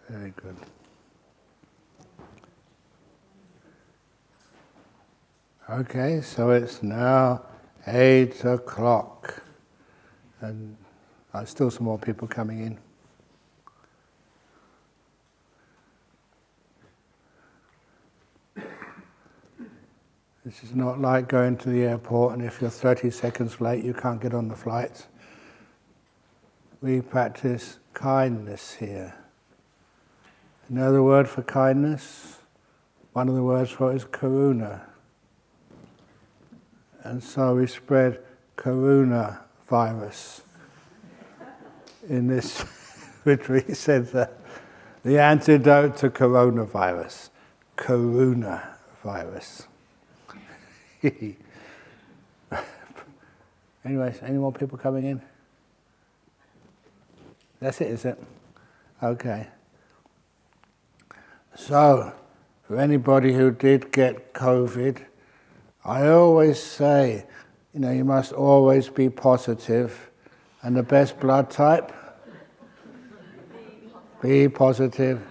Very good. Okay, so it's now 8 o'clock, and there's still some more people coming in. This is not like going to the airport and if you're 30 seconds late you can't get on the flight. We practice kindness here. You know the word for kindness? One of the words for it is karuna. And so we spread karuna virus in this retreat center. The antidote to coronavirus, karuna virus. Anyways, any more people coming in? That's it, is it? Okay. So, for anybody who did get COVID, I always say, you must always be positive. And the best blood type? Be positive.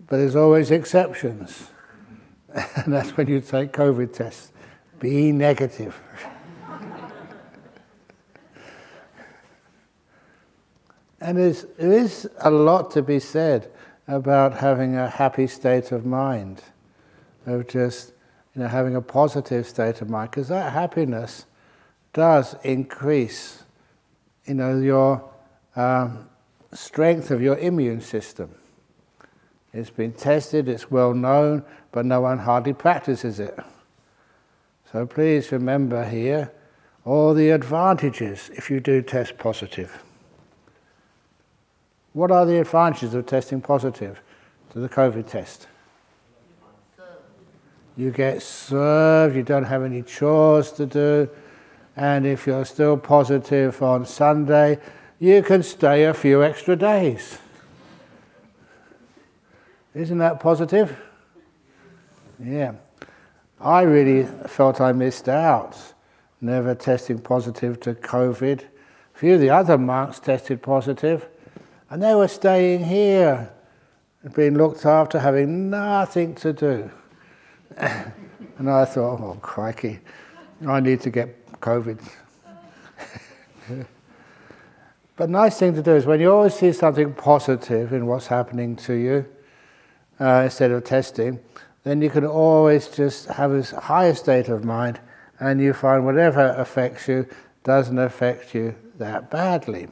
But there's always exceptions. And that's when you take COVID tests. Be negative. And there is a lot to be said about having a happy state of mind, of just having a positive state of mind, because that happiness does increase your strength of your immune system. It's been tested, it's well known, but no one hardly practices it. So please remember here all the advantages if you do test positive. What are the advantages of testing positive to the COVID test? You get served, you don't have any chores to do, and if you're still positive on Sunday, you can stay a few extra days. Isn't that positive? Yeah. I really felt I missed out, never testing positive to COVID. A few of the other monks tested positive, and they were staying here, being looked after, having nothing to do. And I thought, oh, crikey, I need to get COVID. But nice thing to do is when you always see something positive in what's happening to you, instead of testing, then you can always just have this higher state of mind, and you find whatever affects you doesn't affect you that badly.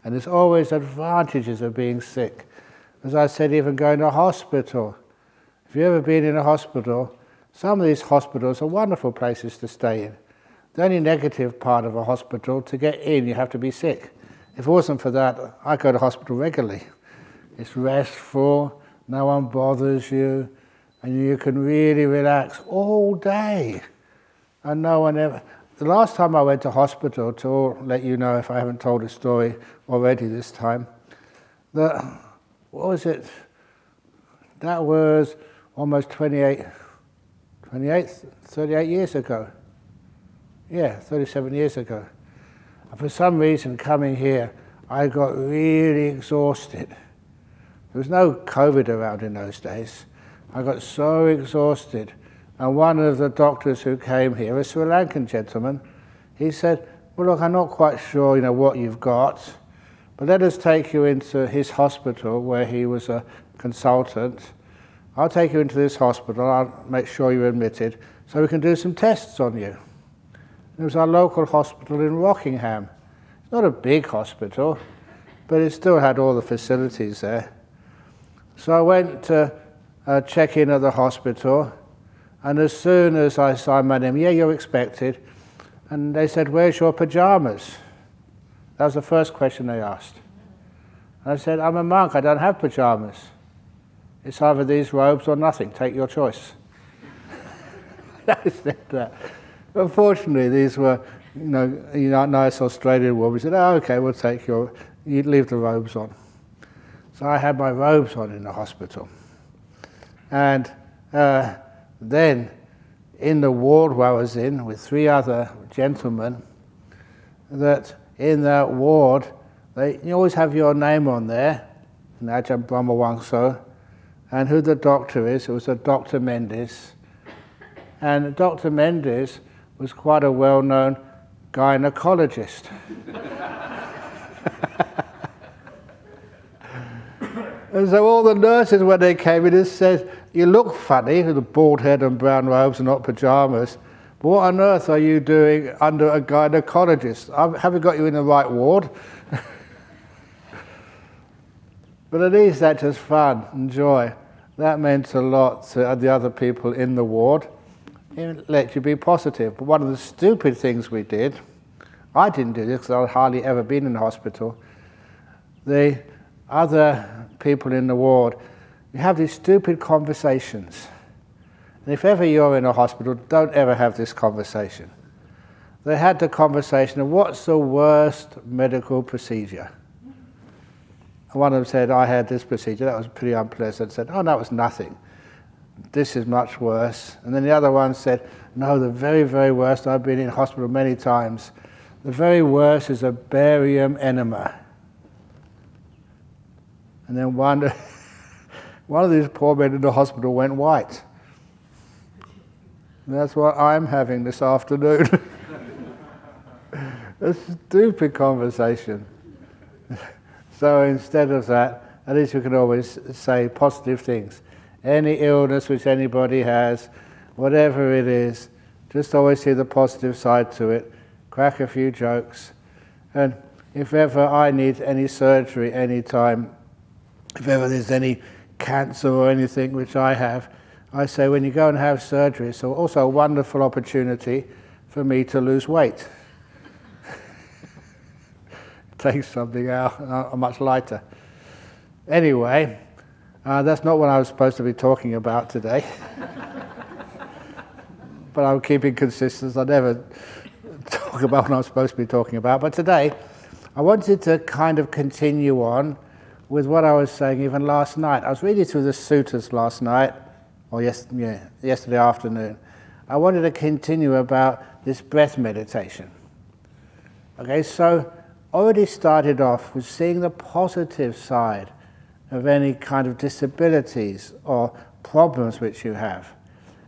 And there's always advantages of being sick. As I said, even going to a hospital. If you've ever been in a hospital, some of these hospitals are wonderful places to stay in. The only negative part of a hospital, to get in, you have to be sick. If it wasn't for that, I go to hospital regularly. It's restful, no one bothers you, and you can really relax all day. And no one ever... The last time I went to hospital, to let you know if I haven't told a story already this time, what was it? That was almost 38 38 years ago. Yeah, 37 years ago. And for some reason, coming here, I got really exhausted. There was no COVID around in those days. I got so exhausted. And one of the doctors who came here, a Sri Lankan gentleman, he said, well, look, I'm not quite sure, what you've got, but let us take you into his hospital where he was a consultant. I'll take you into this hospital, I'll make sure you're admitted, so we can do some tests on you. It was our local hospital in Rockingham. It's not a big hospital, but it still had all the facilities there. So I went to check in at the hospital, and as soon as I signed my name, yeah, you're expected, and they said, where's your pajamas? That was the first question they asked. And I said, I'm a monk, I don't have pajamas. It's either these robes or nothing, take your choice. I said that. Unfortunately, these were, nice Australian women. We said, oh, okay, we'll take you leave the robes on. So I had my robes on in the hospital. And then, in the ward where I was in, with 3 other gentlemen, that in that ward, you always have your name on there, Ajahn Brahm, and who the doctor is. It was a Dr. Mendes. And Dr. Mendes was quite a well-known gynecologist. And so all the nurses, when they came in, said, you look funny with a bald head and brown robes and not pajamas, but what on earth are you doing under a gynecologist? Have we got you in the right ward? But at least that's just fun and joy. That meant a lot to the other people in the ward. It let you be positive. But one of the stupid things we did, I didn't do this because I'd hardly ever been in the hospital. The other people in the ward, you have these stupid conversations. And if ever you're in a hospital, don't ever have this conversation. They had the conversation of what's the worst medical procedure? And one of them said, I had this procedure, that was pretty unpleasant. Said, oh, that was nothing. This is much worse. And then the other one said, no, the very, very worst, I've been in hospital many times. The very worst is a barium enema. And then one of these poor men in the hospital went white. And that's what I'm having this afternoon. A stupid conversation. So instead of that, at least we can always say positive things. Any illness which anybody has, whatever it is, just always see the positive side to it, crack a few jokes. And if ever I need any surgery anytime, if ever there's any cancer or anything which I have, I say when you go and have surgery, it's also a wonderful opportunity for me to lose weight. Takes something out, much lighter. Anyway, that's not what I was supposed to be talking about today. But I'm keeping consistent. I never talk about what I'm supposed to be talking about. But today, I wanted to kind of continue on with what I was saying even last night. I was reading through the suttas last night, or yesterday afternoon. I wanted to continue about this breath meditation. Okay, so already started off with seeing the positive side of any kind of disabilities or problems which you have.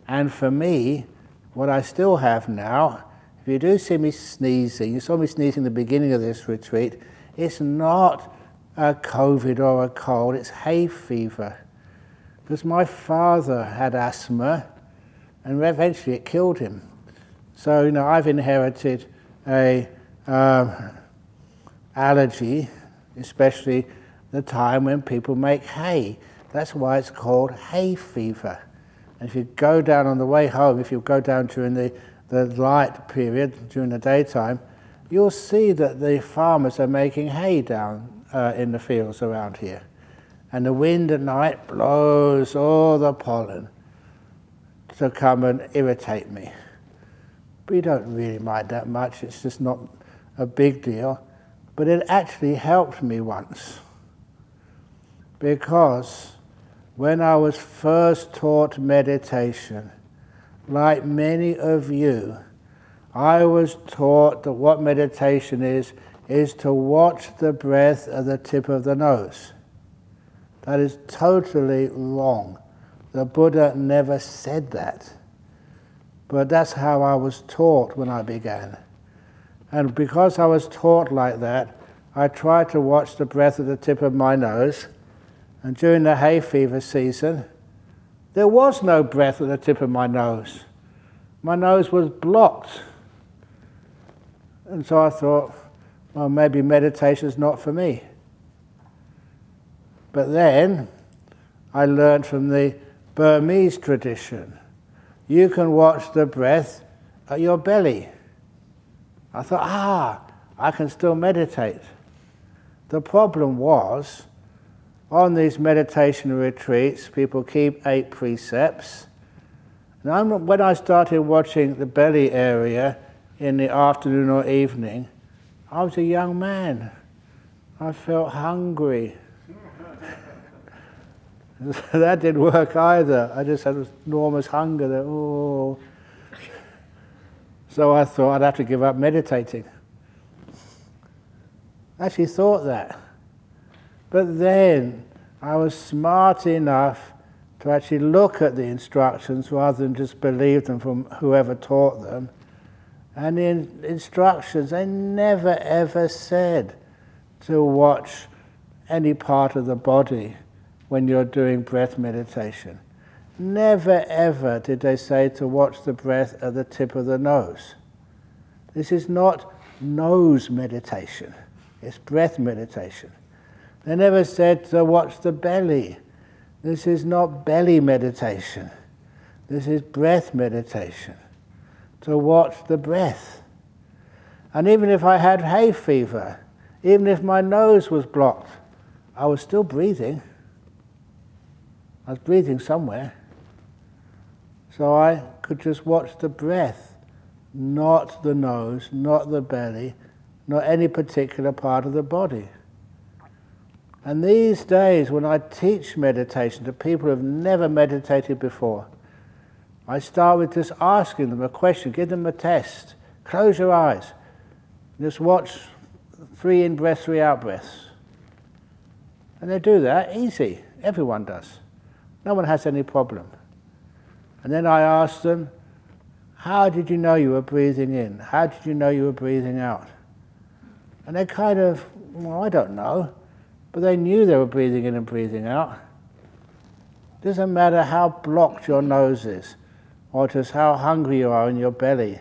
And for me, what I still have now, if you do see me sneezing, you saw me sneezing at the beginning of this retreat, it's not a COVID or a cold, it's hay fever. Because my father had asthma, and eventually it killed him. So, I've inherited a allergy, especially the time when people make hay. That's why it's called hay fever. And if you go down on the way home, if you go down during the light period, during the daytime, you'll see that the farmers are making hay down in the fields around here. And the wind at night blows all the pollen to come and irritate me. But you don't really mind that much, it's just not a big deal. But it actually helped me once. Because when I was first taught meditation, like many of you, I was taught that what meditation is to watch the breath at the tip of the nose. That is totally wrong. The Buddha never said that. But that's how I was taught when I began. And because I was taught like that, I tried to watch the breath at the tip of my nose. And during the hay fever season, there was no breath at the tip of my nose. My nose was blocked. And so I thought, well, maybe meditation's not for me. But then I learned from the Burmese tradition, you can watch the breath at your belly. I thought, I can still meditate. The problem was, on these meditation retreats, people keep 8 precepts. And when I started watching the belly area in the afternoon or evening, I was a young man. I felt hungry. That didn't work either. I just had this enormous hunger that, oh. So I thought I'd have to give up meditating. I actually thought that. But then I was smart enough to actually look at the instructions rather than just believe them from whoever taught them. And in instructions, they never ever said to watch any part of the body when you're doing breath meditation. Never ever did they say to watch the breath at the tip of the nose. This is not nose meditation, it's breath meditation. They never said to watch the belly. This is not belly meditation. This is breath meditation. To watch the breath. And even if I had hay fever, even if my nose was blocked, I was still breathing. I was breathing somewhere. So I could just watch the breath, not the nose, not the belly, not any particular part of the body. And these days, when I teach meditation to people who have never meditated before, I start with just asking them a question, give them a test. Close your eyes. Just watch 3 in-breaths, 3 out-breaths. And they do that, easy. Everyone does. No one has any problem. And then I ask them, how did you know you were breathing in? How did you know you were breathing out? And they kind of, well, I don't know. But they knew they were breathing in and breathing out. It doesn't matter how blocked your nose is, or just how hungry you are in your belly.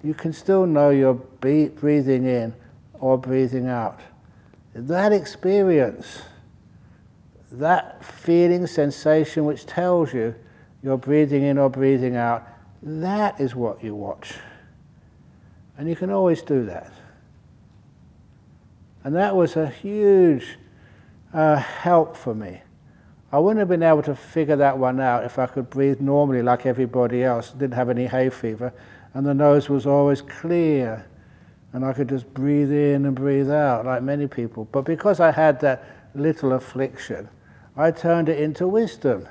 You can still know you're breathing in or breathing out. That experience, that feeling, sensation which tells you you're breathing in or breathing out, that is what you watch. And you can always do that. And that was a huge help for me. I wouldn't have been able to figure that one out if I could breathe normally like everybody else, didn't have any hay fever, and the nose was always clear, and I could just breathe in and breathe out like many people. But because I had that little affliction, I turned it into wisdom.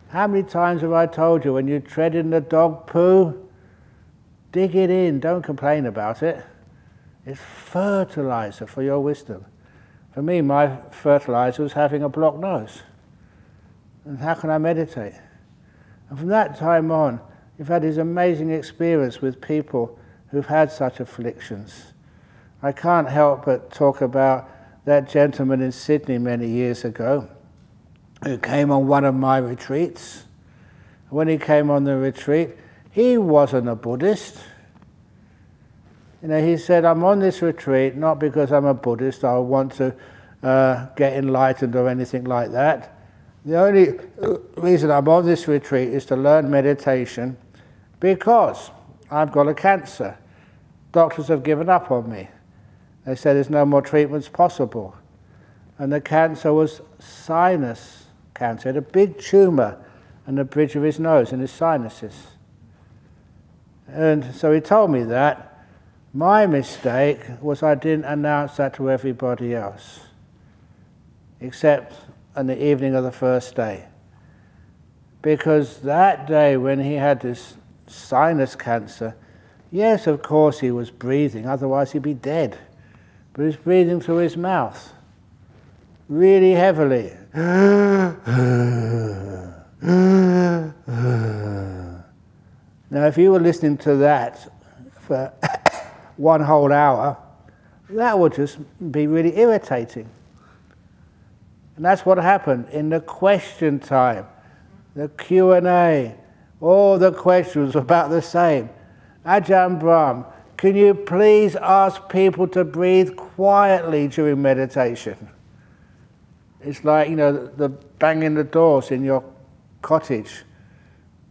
How many times have I told you when you tread in the dog poo, dig it in, don't complain about it. It's fertilizer for your wisdom. For me, my fertilizer was having a blocked nose. And how can I meditate? And from that time on, you've had this amazing experience with people who've had such afflictions. I can't help but talk about that gentleman in Sydney many years ago who came on one of my retreats. When he came on the retreat, he wasn't a Buddhist. You know, he said, I'm on this retreat not because I'm a Buddhist, I want to get enlightened or anything like that. The only reason I'm on this retreat is to learn meditation because I've got a cancer. Doctors have given up on me. They said there's no more treatments possible. And the cancer was sinus cancer. He had a big tumour in the bridge of his nose, in his sinuses. And so he told me that. My mistake was I didn't announce that to everybody else, except on the evening of the first day. Because that day when he had this sinus cancer, yes, of course he was breathing, otherwise he'd be dead. But he was breathing through his mouth, really heavily. Now if you were listening to that for 1 whole hour, that would just be really irritating. And that's what happened in the question time, the Q&A. All the questions were about the same. Ajahn Brahm, can you please ask people to breathe quietly during meditation? It's like, the banging the doors in your cottage.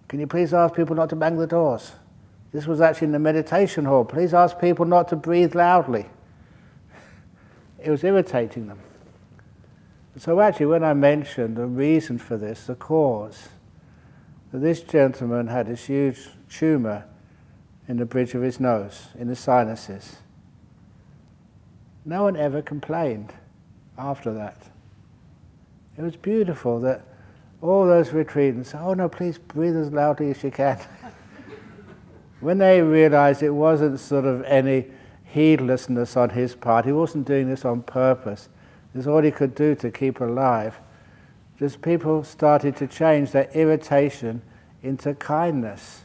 Can you please ask people not to bang the doors? This was actually in the meditation hall. Please ask people not to breathe loudly. It was irritating them. So actually, when I mentioned the reason for this, the cause, that this gentleman had this huge tumour in the bridge of his nose, in the sinuses. No one ever complained after that. It was beautiful that all those retreatants said, oh no, please breathe as loudly as you can. When they realized it wasn't sort of any heedlessness on his part, he wasn't doing this on purpose, it's all he could do to keep alive, just people started to change their irritation into kindness.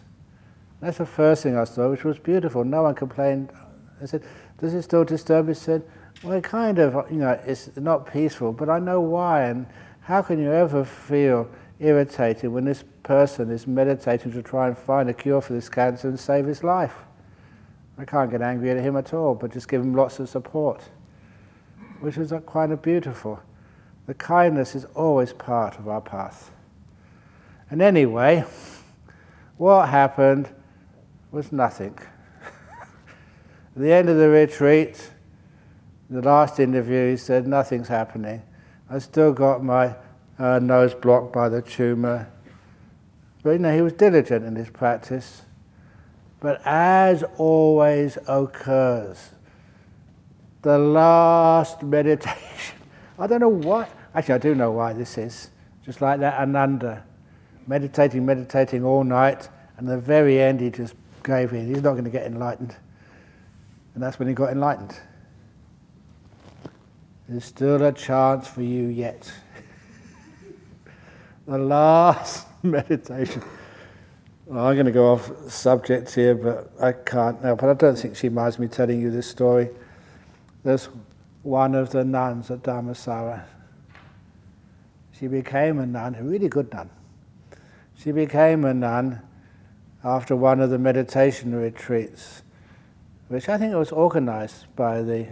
That's the first thing I saw, which was beautiful. No one complained. I said, does it still disturb you? He said, well, it kind of, it's not peaceful, but I know why. And how can you ever feel irritated when this person is meditating to try and find a cure for this cancer and save his life? I can't get angry at him at all, but just give him lots of support, which is quite beautiful. The kindness is always part of our path. And anyway, what happened was nothing. At the end of the retreat, the last interview, he said, nothing's happening. I still got my nose blocked by the tumour. But he was diligent in his practice. But as always occurs, the last meditation, I don't know why, actually I do know why this is, just like that Ananda, meditating all night, and at the very end he just gave in. He's not going to get enlightened. And that's when he got enlightened. There's still a chance for you yet. The last meditation. Well, I'm going to go off subject here, but I can't now. But I don't think she minds me telling you this story. There's one of the nuns at Dharmasara. She became a nun, a really good nun. She became a nun after one of the meditation retreats, which I think was organized by the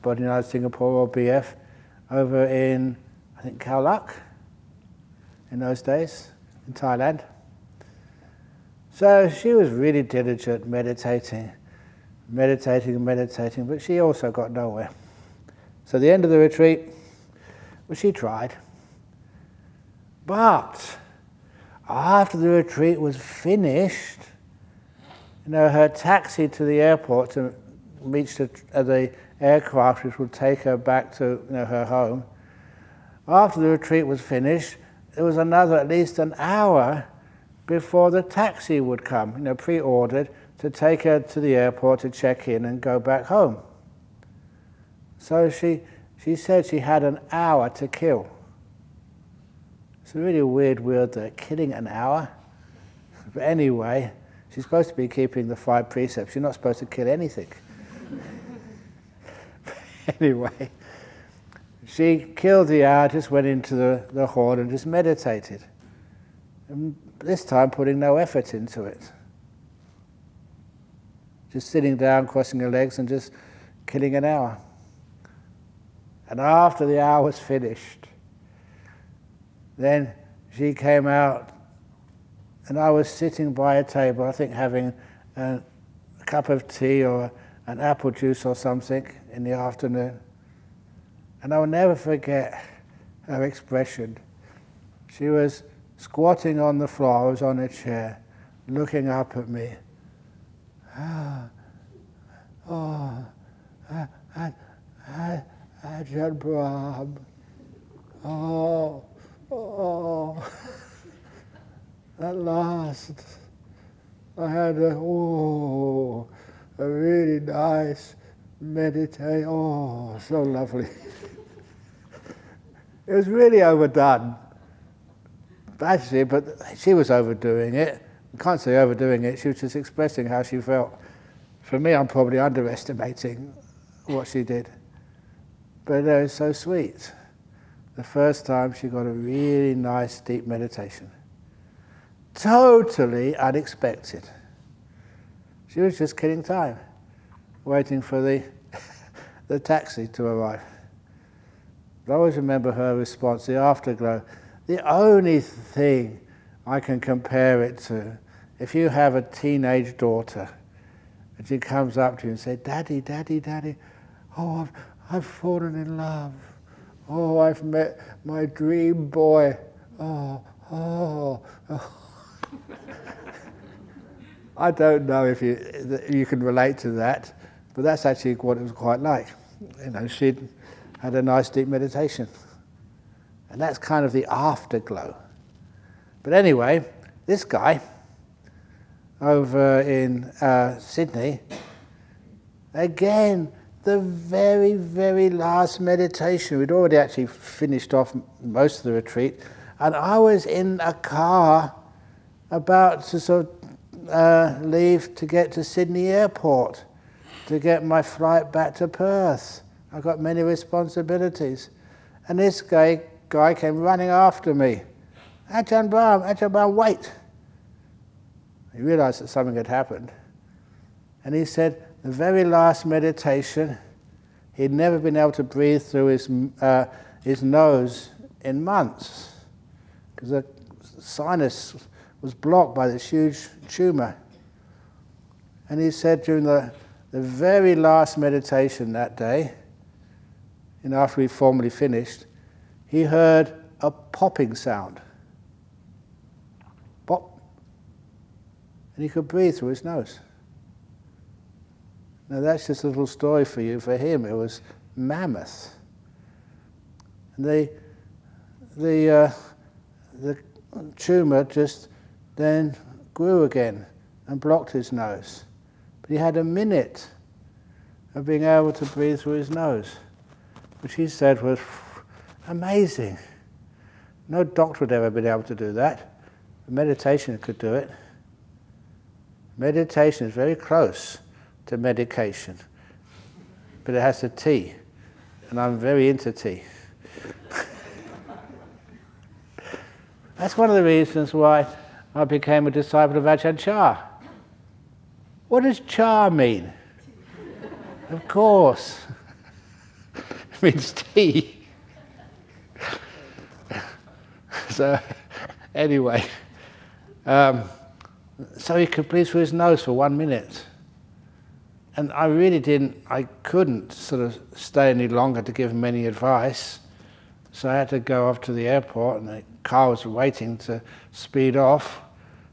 Body United Singapore, or BF, over in, I think, Khao Lak, in those days, in Thailand. So she was really diligent, meditating, but she also got nowhere. So the end of the retreat, well, she tried. But after the retreat was finished, her taxi to the airport to reach the aircraft which would take her back to her home, after the retreat was finished, there was another at least an hour before the taxi would come, pre-ordered, to take her to the airport to check in and go back home. So she said she had an hour to kill. It's a really weird word there, killing an hour. But anyway, she's supposed to be keeping the 5 precepts. You're not supposed to kill anything. Anyway, she killed the hour, just went into the hall and just meditated. And this time putting no effort into it. Just sitting down, crossing her legs and just killing an hour. And after the hour was finished, then she came out and I was sitting by a table, I think having a cup of tea or an apple juice or something in the afternoon. And I will never forget her expression. She was squatting on the floor, I was on a chair, looking up at me. Ajahn Brahm. At last, I had a really nice meditation. Oh, so lovely. It was really overdone. Actually, but she was overdoing it. I can't say overdoing it, she was just expressing how she felt. For me, I'm probably underestimating what she did. But it was so sweet. The first time she got a really nice, deep meditation. Totally unexpected. She was just killing time, waiting for the taxi to arrive. But I always remember her response, the afterglow. The only thing I can compare it to, if you have a teenage daughter and she comes up to you and says, "Daddy, Daddy, Daddy, oh, I've fallen in love. Oh, I've met my dream boy. Oh, oh, oh." I don't know if you can relate to that, but that's actually what it was quite like. She'd had a nice deep meditation. And that's kind of the afterglow. But anyway, this guy over in Sydney, again, the very, very last meditation. We'd already actually finished off most of the retreat, and I was in a car about to sort of leave to get to Sydney Airport to get my flight back to Perth. I've got many responsibilities. And this guy came running after me. Ajahn Brahm, wait. He realized that something had happened. And he said, the very last meditation, he'd never been able to breathe through his nose in months, because the sinus was blocked by this huge tumor. And he said during the very last meditation that day, after we formally finished, he heard a popping sound. Pop. And he could breathe through his nose. Now that's just a little story for you. For him, it was mammoth. And the tumor just then grew again and blocked his nose. But he had a minute of being able to breathe through his nose, which he said was amazing. No doctor had ever been able to do that. Meditation could do it. Meditation is very close to medication, but it has a T, and I'm very into tea. That's one of the reasons why I became a disciple of Ajahn Chah. What does Cha mean? Of course, it means tea. So, anyway, so he could breathe through his nose for 1 minute. And I couldn't sort of stay any longer to give him any advice. So I had to go off to the airport, and the car was waiting to speed off.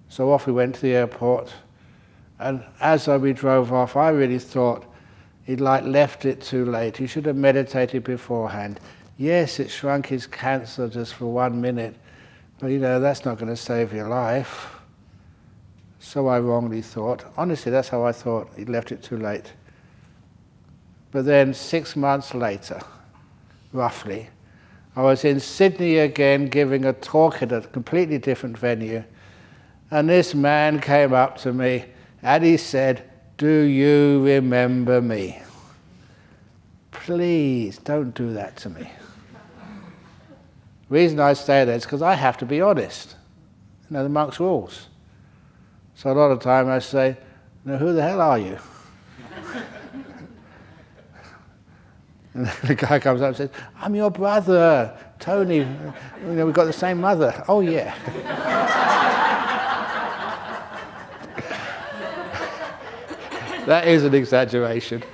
So off we went to the airport. And as we drove off, I really thought he'd left it too late. He should have meditated beforehand. Yes, it shrunk his cancer just for 1 minute, but that's not going to save your life. So I wrongly thought. Honestly, that's how I thought. He'd left it too late. But then 6 months later, roughly, I was in Sydney again giving a talk at a completely different venue. And this man came up to me and he said, "Do you remember me? Please don't do that to me." The reason I say that is because I have to be honest. The monk's rules. So a lot of time I say, "Who the hell are you?" And the guy comes up and says, "I'm your brother, Tony. We've got the same mother." "Oh, yeah." That is an exaggeration.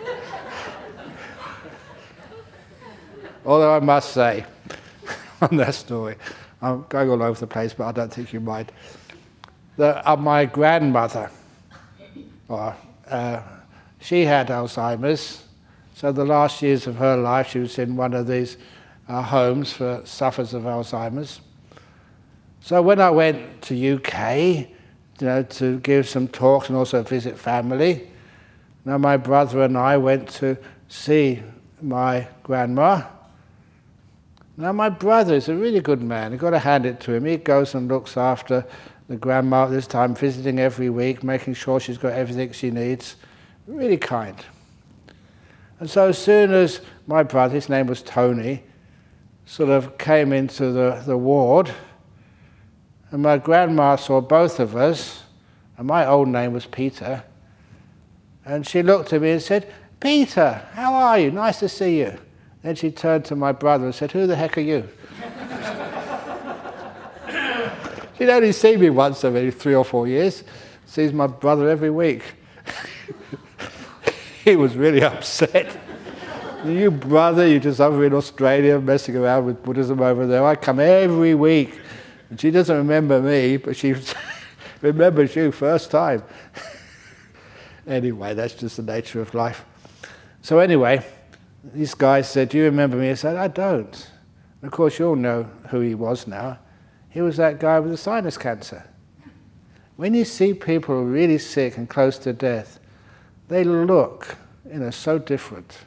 Although I must say, on that story, I'm going all over the place, but I don't think you mind. My grandmother, she had Alzheimer's, so the last years of her life she was in one of these homes for sufferers of Alzheimer's. So when I went to UK, to give some talks and also visit family, now my brother and I went to see my grandma. Now my brother is a really good man. You've got to hand it to him. He goes and looks after the grandma at this time, visiting every week, making sure she's got everything she needs. Really kind. And so as soon as my brother, his name was Tony, sort of came into the ward, and my grandma saw both of us, and my old name was Peter, and she looked at me and said, "Peter, how are you? Nice to see you." Then she turned to my brother and said, "Who the heck are you?" She'd only seen me once every 3 or 4 years. Sees my brother every week. He was really upset. "You brother, you just over in Australia messing around with Buddhism over there. I come every week." And she doesn't remember me, but she remembers you first time. Anyway, that's just the nature of life. So anyway, this guy said, "Do you remember me?" I said, "I don't." And of course, you all know who he was now. He was that guy with the sinus cancer. When you see people really sick and close to death, they look, so different.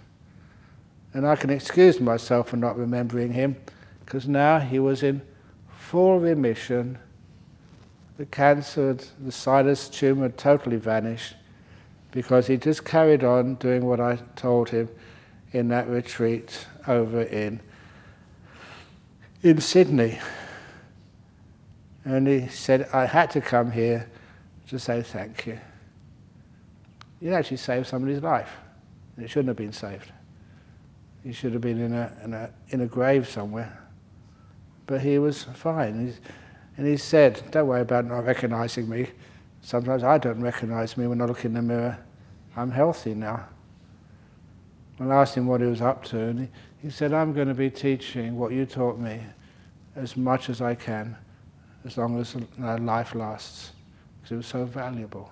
And I can excuse myself for not remembering him, because now he was in full remission. The cancer, the sinus tumor had totally vanished, because he just carried on doing what I told him in that retreat over in Sydney. And he said, "I had to come here to say thank you." You actually saved somebody's life. And it shouldn't have been saved. He should have been in a grave somewhere. But he was fine. And he said, "Don't worry about not recognizing me. Sometimes I don't recognize me when I look in the mirror. I'm healthy now." And I asked him what he was up to, and he said, "I'm going to be teaching what you taught me as much as I can, as long as life lasts," because it was so valuable.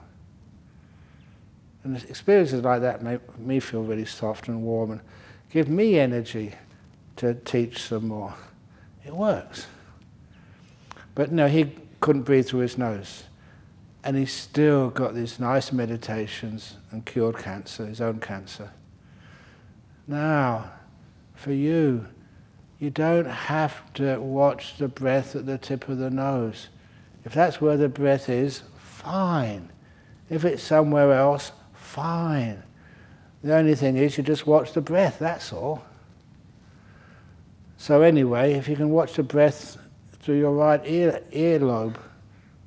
And experiences like that make me feel really soft and warm and give me energy to teach some more. It works. But no, he couldn't breathe through his nose. And he still got these nice meditations and cured cancer, his own cancer. Now, for you, you don't have to watch the breath at the tip of the nose. If that's where the breath is, fine. If it's somewhere else, fine. The only thing is you just watch the breath, that's all. So anyway, if you can watch the breath through your right earlobe,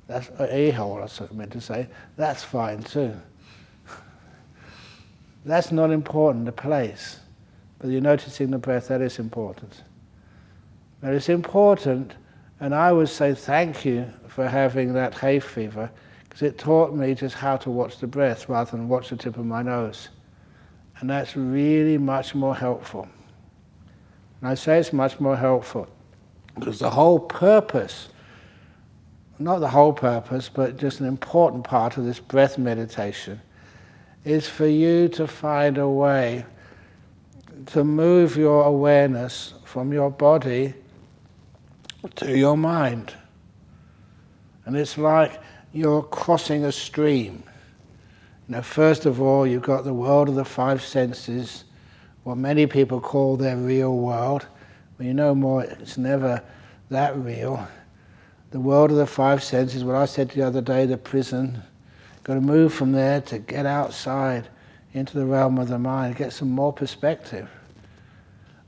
that's ear hole, that's what I meant to say, that's fine too. That's not important, the place. But you're noticing the breath, that is important. But it's important, and I would say thank you for having that hay fever, because it taught me just how to watch the breath rather than watch the tip of my nose. And that's really much more helpful. And I say it's much more helpful because the whole purpose, not the whole purpose, but just an important part of this breath meditation, is for you to find a way to move your awareness from your body to your mind. And it's like you're crossing a stream. First of all, you've got the world of the five senses, what many people call their real world. When you know more, it's never that real. The world of the five senses, what I said the other day, the prison. Got to move from there to get outside into the realm of the mind, get some more perspective.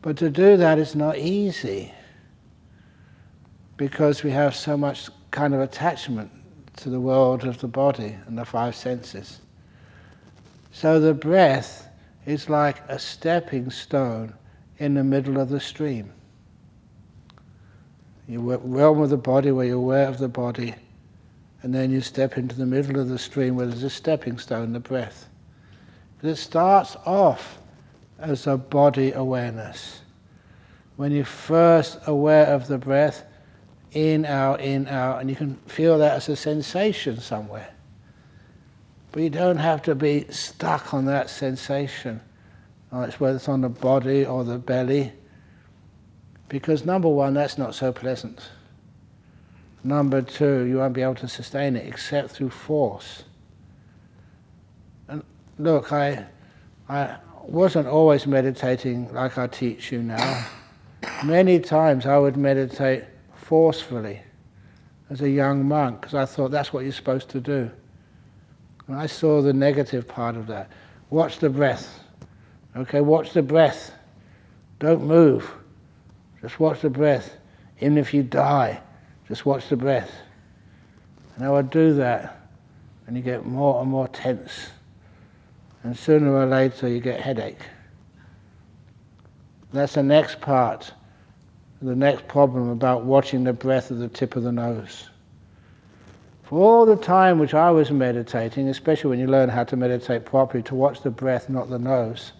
But to do that is not easy, because we have so much kind of attachment to the world of the body and the five senses. So the breath is like a stepping stone in the middle of the stream. You realm of the body where you're aware of the body, and then you step into the middle of the stream where there's a stepping stone, the breath. But it starts off as a body awareness. When you're first aware of the breath, in, out, and you can feel that as a sensation somewhere. But you don't have to be stuck on that sensation, whether it's on the body or the belly, because number one, that's not so pleasant. Number two, you won't be able to sustain it except through force. And look, I wasn't always meditating like I teach you now. Many times I would meditate forcefully as a young monk, because I thought that's what you're supposed to do. And I saw the negative part of that. Watch the breath. Okay, watch the breath. Don't move. Just watch the breath. Even if you die, just watch the breath. And I would do that, and you get more and more tense. And sooner or later you get headache. That's the next part, the next problem about watching the breath at the tip of the nose. For all the time which I was meditating, especially when you learn how to meditate properly, to watch the breath, not the nose,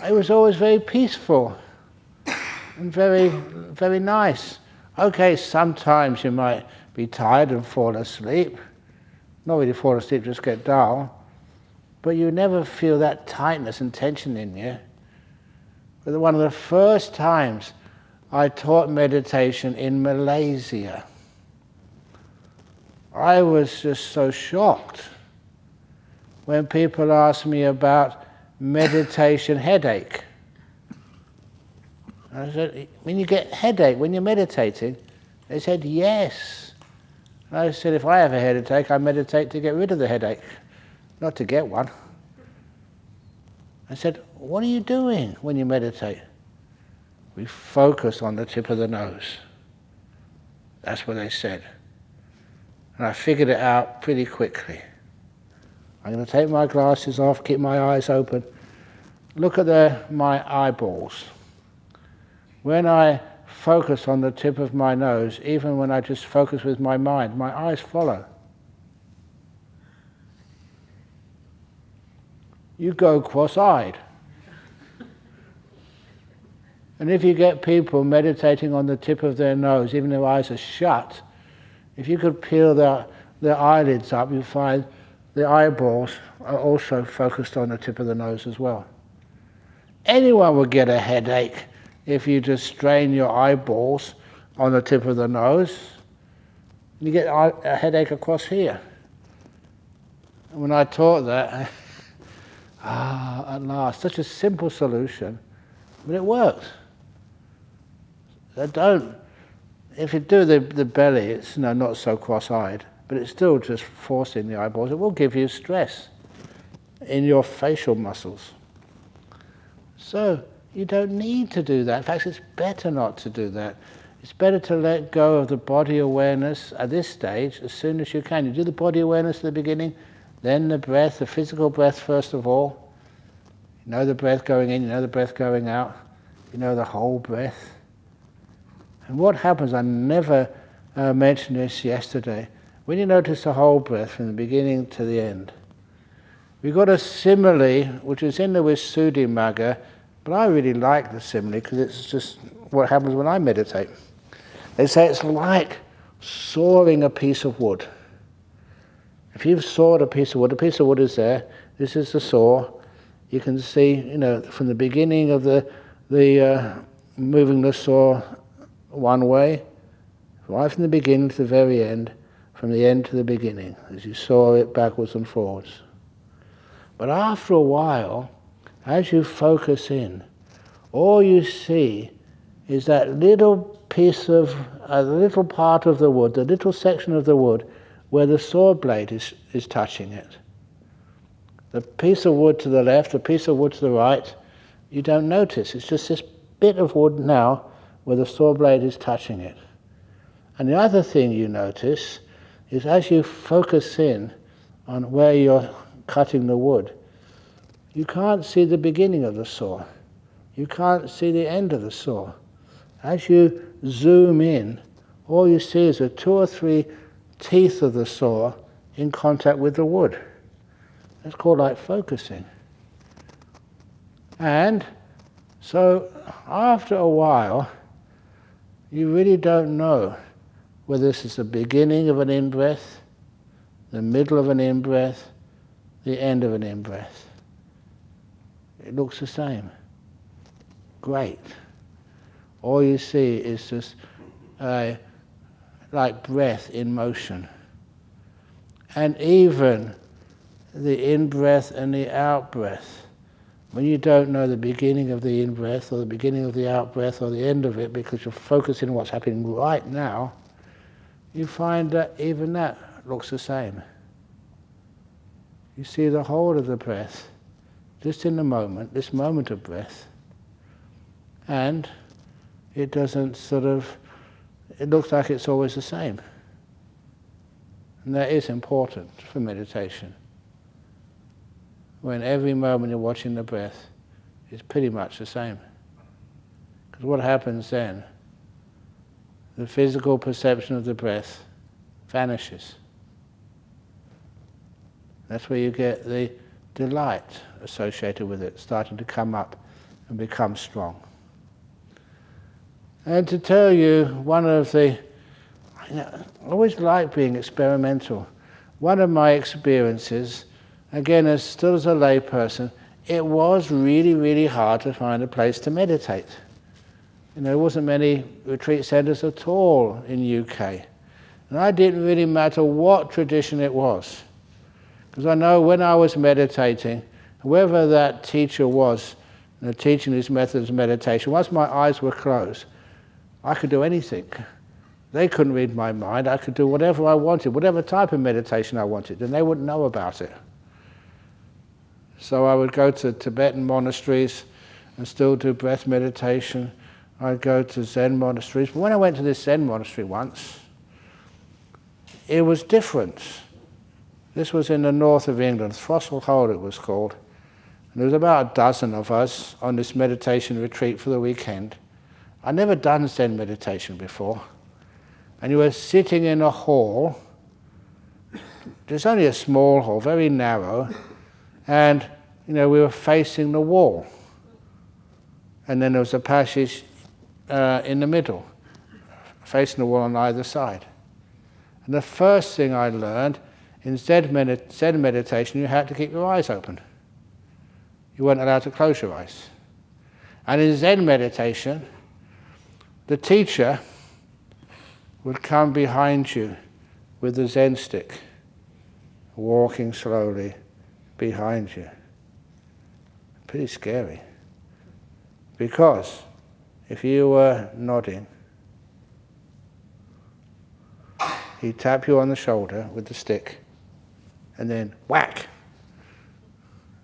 it was always very peaceful and very, very nice. Okay, sometimes you might be tired and fall asleep. Not really fall asleep, just get dull. But you never feel that tightness and tension in you. But one of the first times I taught meditation in Malaysia, I was just so shocked when people asked me about meditation headache. I said, when you get headache when you're meditating? They said, yes. And I said, if I have a headache, I meditate to get rid of the headache, not to get one. I said, what are you doing when you meditate? We focus on the tip of the nose. That's what they said. And I figured it out pretty quickly. I'm going to take my glasses off, keep my eyes open. Look at my eyeballs. When I focus on the tip of my nose, even when I just focus with my mind, my eyes follow. You go cross-eyed. And if you get people meditating on the tip of their nose, even their eyes are shut, if you could peel their eyelids up, you find the eyeballs are also focused on the tip of the nose as well. Anyone would get a headache if you just strain your eyeballs on the tip of the nose. You get a headache across here. And when I taught that, at last, such a simple solution, but it works. If you do the belly, it's not so cross-eyed, but it's still just forcing the eyeballs. It will give you stress in your facial muscles. So you don't need to do that. In fact, it's better not to do that. It's better to let go of the body awareness at this stage as soon as you can. You do the body awareness at the beginning, then the breath, the physical breath first of all. You know the breath going in, you know the breath going out, you know the whole breath. And what happens, I never mentioned this yesterday, when you notice the whole breath from the beginning to the end, we've got a simile, which is in the Visuddhimagga, but I really like the simile because it's just what happens when I meditate. They say it's like sawing a piece of wood. If you've sawed a piece of wood is there, this is the saw. You can see, from the beginning of the moving the saw one way, right from the beginning to the very end, from the end to the beginning, as you saw it backwards and forwards. But after a while, as you focus in, all you see is that little piece of, a little part of the wood, the little section of the wood where the saw blade is touching it. The piece of wood to the left, the piece of wood to the right, you don't notice. It's just this bit of wood now where the saw blade is touching it. And the other thing you notice is as you focus in on where you're cutting the wood, you can't see the beginning of the saw. You can't see the end of the saw. As you zoom in, all you see is the 2 or 3 teeth of the saw in contact with the wood. That's called like focusing. And so after a while, you really don't know whether this is the beginning of an in-breath, the middle of an in-breath, the end of an in-breath. It looks the same. Great. All you see is just like breath in motion. And even the in-breath and the out-breath, when you don't know the beginning of the in-breath or the beginning of the out-breath or the end of it because you're focusing on what's happening right now, you find that even that looks the same. You see the whole of the breath, just in the moment, this moment of breath, and it doesn't it looks like it's always the same. And that is important for meditation. When every moment you're watching the breath is pretty much the same. Because what happens then? The physical perception of the breath vanishes. That's where you get the delight associated with it starting to come up and become strong. And to tell you, one of the, I always like being experimental. One of my experiences, again, still as a lay person, it was really, really hard to find a place to meditate. There wasn't many retreat centres at all in UK. And I didn't really matter what tradition it was. Because I know when I was meditating, whoever that teacher was, teaching these methods of meditation, once my eyes were closed, I could do anything. They couldn't read my mind. I could do whatever I wanted, whatever type of meditation I wanted, and they wouldn't know about it. So I would go to Tibetan monasteries and still do breath meditation. I'd go to Zen monasteries. But when I went to this Zen monastery once, it was different. This was in the north of England, Throstle Hold it was called. And there was about a dozen of us on this meditation retreat for the weekend. I'd never done Zen meditation before. And you were sitting in a hall. There's only a small hall, very narrow. And, we were facing the wall. And then there was a passage in the middle, facing the wall on either side. And the first thing I learned, in Zen meditation, you had to keep your eyes open. You weren't allowed to close your eyes. And in Zen meditation, the teacher would come behind you with the Zen stick, walking slowly behind you. Pretty scary. Because if you were nodding, he'd tap you on the shoulder with the stick and then whack,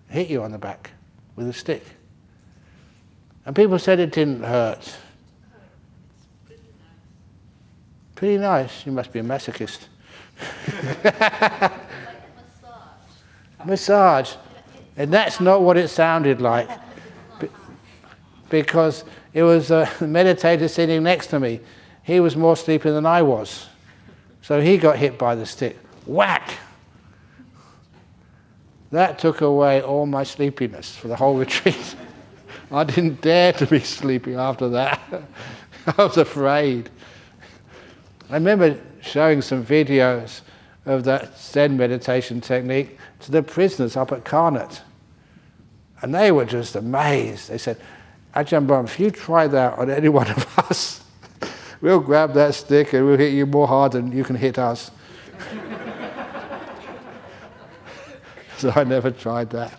hit you on the back with a stick. And people said it didn't hurt. Pretty nice. You must be a masochist. Like a massage. Massage. And that's not what it sounded like. Because it was a meditator sitting next to me. He was more sleepy than I was. So he got hit by the stick. Whack! That took away all my sleepiness for the whole retreat. I didn't dare to be sleepy after that. I was afraid. I remember showing some videos of that Zen meditation technique to the prisoners up at Karnat. And they were just amazed. They said, Ajahn Brahm, if you try that on any one of us, we'll grab that stick and we'll hit you more hard than you can hit us. So I never tried that.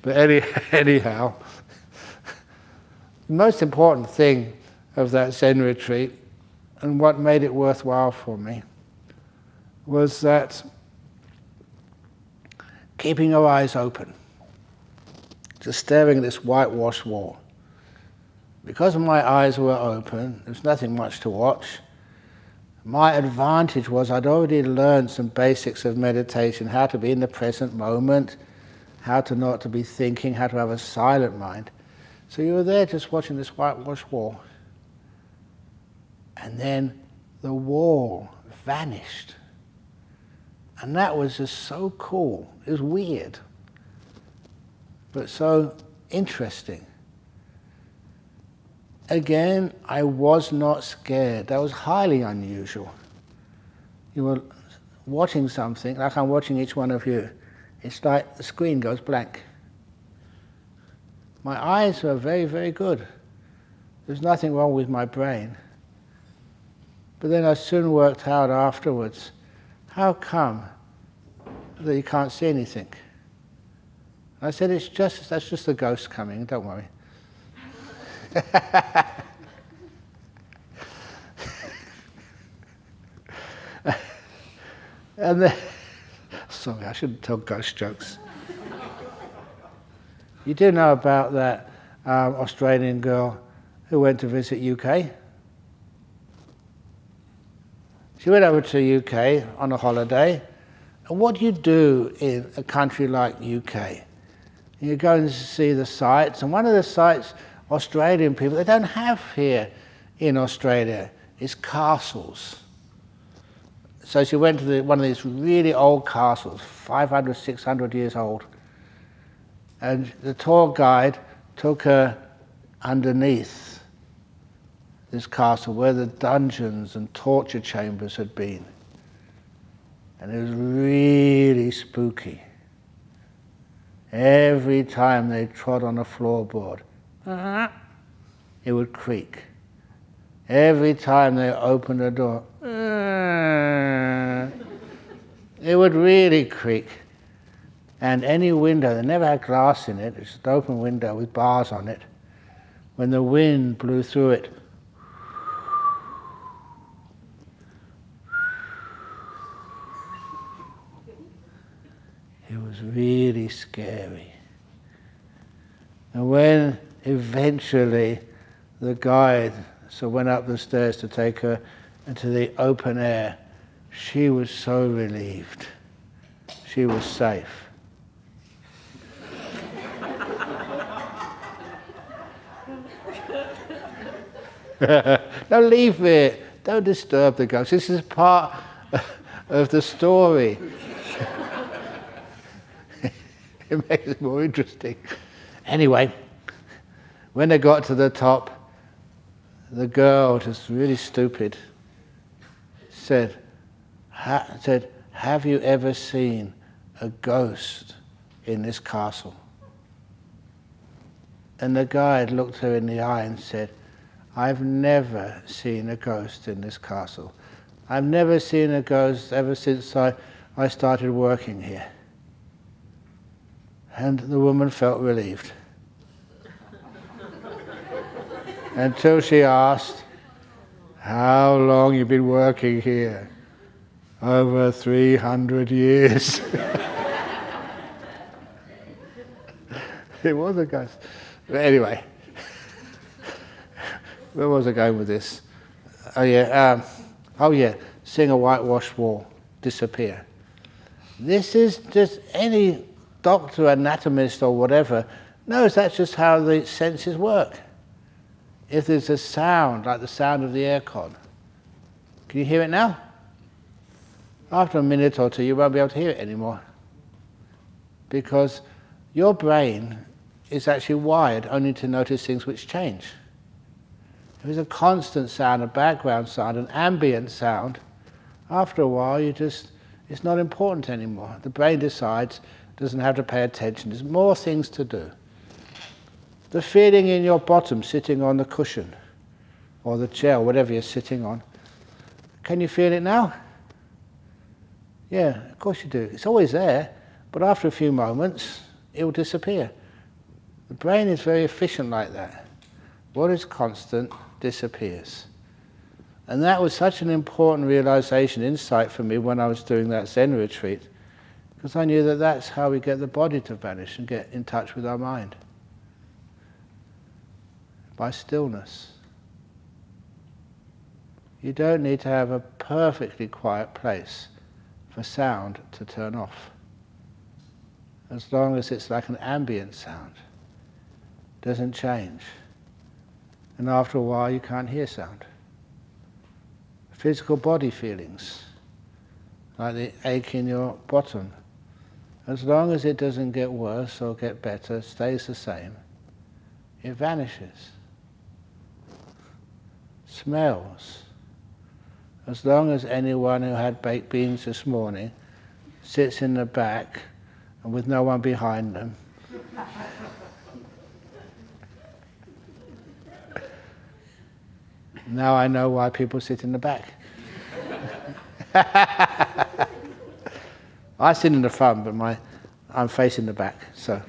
But anyhow, the most important thing of that Zen retreat, and what made it worthwhile for me, was that keeping your eyes open, just staring at this whitewashed wall. Because my eyes were open, there's nothing much to watch. My advantage was I'd already learned some basics of meditation, how to be in the present moment, how to not to be thinking, how to have a silent mind. So you were there just watching this whitewashed wall. And then the wall vanished. And that was just so cool. It was weird, but so interesting. Again, I was not scared. That was highly unusual. You were watching something, like I'm watching each one of you. It's like the screen goes blank. My eyes were very, very good. There's nothing wrong with my brain. But then I soon worked out afterwards, how come that you can't see anything? I said, that's just the ghost coming, don't worry. And then, sorry, I shouldn't tell ghost jokes. You do know about that Australian girl who went to visit UK? She went over to UK on a holiday. And what do you do in a country like UK? You go and see the sights, and one of the sights Australian people, they don't have here in Australia, is castles. So she went to one of these really old castles, 500, 600 years old. And the tour guide took her underneath this castle where the dungeons and torture chambers had been. And it was really spooky. Every time they trod on a floorboard, it would creak. Every time they opened a door, it would really creak. And any window, they never had glass in it, it's an open window with bars on it. When the wind blew through it, it was really scary. And when eventually the guide went up the stairs to take her into the open air, she was so relieved. She was safe. No, leave it. Don't disturb the ghost. This is part of the story. It makes it more interesting. Anyway, when they got to the top, the girl, just really stupid, said, have you ever seen a ghost in this castle? And the guide looked her in the eye and said, I've never seen a ghost in this castle. I've never seen a ghost ever since I started working here. And the woman felt relieved. Until she asked, how long you been working here? Over 300 years. It was a ghost. But anyway, where was I going with this? Seeing a whitewashed wall disappear. This is just any doctor, anatomist or whatever knows that's just how the senses work. If there's a sound, like the sound of the aircon, can you hear it now? After a minute or two, you won't be able to hear it anymore. Because your brain is actually wired only to notice things which change. If there's a constant sound, a background sound, an ambient sound, after a while it's not important anymore. The brain decides, doesn't have to pay attention. There's more things to do. The feeling in your bottom sitting on the cushion or the chair, whatever you're sitting on, can you feel it now? Yeah, of course you do. It's always there, but after a few moments, it will disappear. The brain is very efficient like that. What is constant disappears. And that was such an important realization, insight for me when I was doing that Zen retreat, because I knew that that's how we get the body to vanish and get in touch with our mind. By stillness. You don't need to have a perfectly quiet place for sound to turn off. As long as it's like an ambient sound, it doesn't change. And after a while you can't hear sound. Physical body feelings, like the ache in your bottom, as long as it doesn't get worse or get better, stays the same, it vanishes. Smells. As long as anyone who had baked beans this morning sits in the back and with no one behind them, now I know why people sit in the back. I sit in the front, but I'm facing the back. So,